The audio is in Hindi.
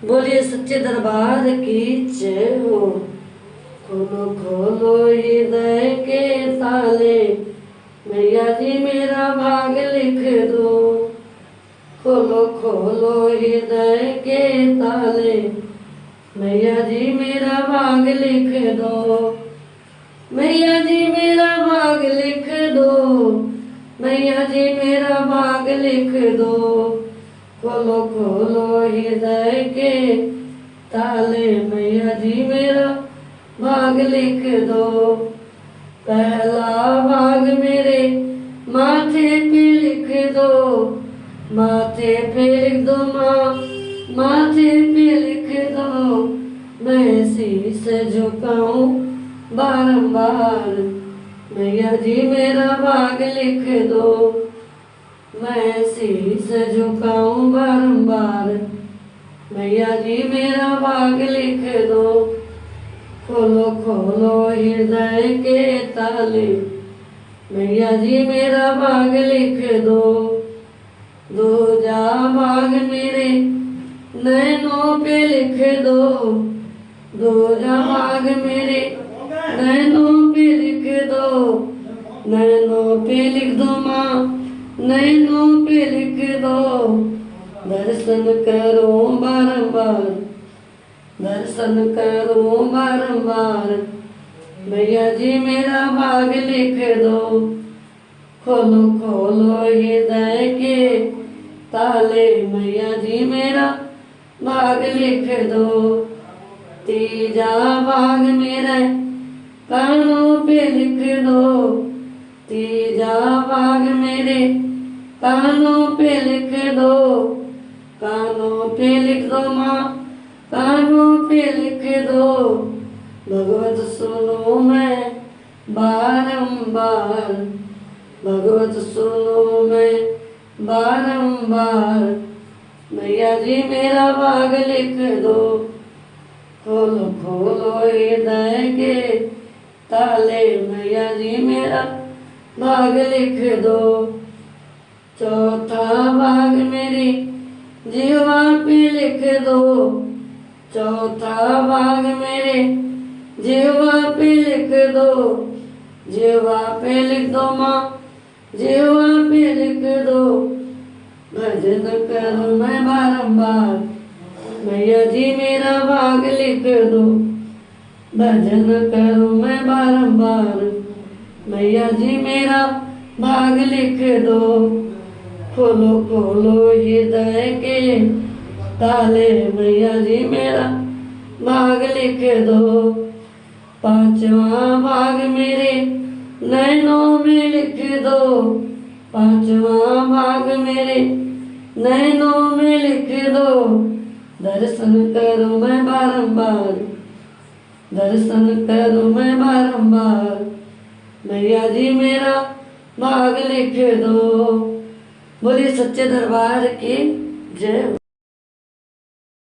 बोलिए सच्चे दरबार की जय हो। खोलो खोलो हृदय के ताले, मैया जी मेरा भाग लिख दो। खोलो खोलो हृदय के ताले, मैया जी मेरा भाग लिख दो। मैया जी मेरा भाग लिख दो, मैया जी मेरा भाग लिख दो। खोलो खोलो हृदय के ताले, मैया जी मेरा भाग लिख दो। पहला भाग मेरे माथे पे लिख दो, माथे पे लिख दो माँ, माथे पे लिख दो। मैं शीश झुकाऊं बारंबार, मैया जी मेरा भाग लिख दो। मैं शीश झुकाऊं बारंबार, मैया जी मेरा भाग लिख दो। खोलो खोलो हृदय के ताले, मैया जी मेरा भाग लिख दो। दूजा भाग मेरे नैनों पे लिख दो, दूजा भाग मेरे नैनों पे लिख दो। नैनों पे लिख दो माँ, नैनों पे लिख दो। दर्शन करो बारंबार, दर्शन करो बारंबार, मैया जी मेरा भाग लिख दो। खोलो खोलो हृदय के ताले, मैया जी मेरा भाग लिख दो। तीजा भाग मेरे कानों पे लिख दो, तीजा भाग मेरे कानों पे लिख दो। कानों पे लिख दो माँ, कानों पे लिख दो। भगवत सुनो मैं बारंबार, भगवत सुनो मैं बारंबार, मैया जी मेरा भाग लिख दो। खोलो खोलो हृदय के ताले, मैया जी मेरा भाग लिख दो। चौथा भाग मेरी जीवा पे लिख दो, चौथा भाग मेरे जीवा पे लिख दो। जीवा पे लिख दो माँ, जीवा पे लिख दो। भजन करूँ मैं बारंबार, मैया जी मेरा भाग लिख दो। भजन करूँ मैं बारंबार, मैया जी मेरा भाग लिख दो। खोलो खोलो हृदय के ताले, मैया जी मेरा भाग लिख दो। पांचवा भाग मेरे नैनों में लिख दो, पांचवा भाग मेरे नैनों में लिख दो। दर्शन करूँ मैं बारंबार, दर्शन करूँ मैं बारंबार, मैया जी मेरा भाग लिख दो। बोलिए सच्चे दरबार की जय।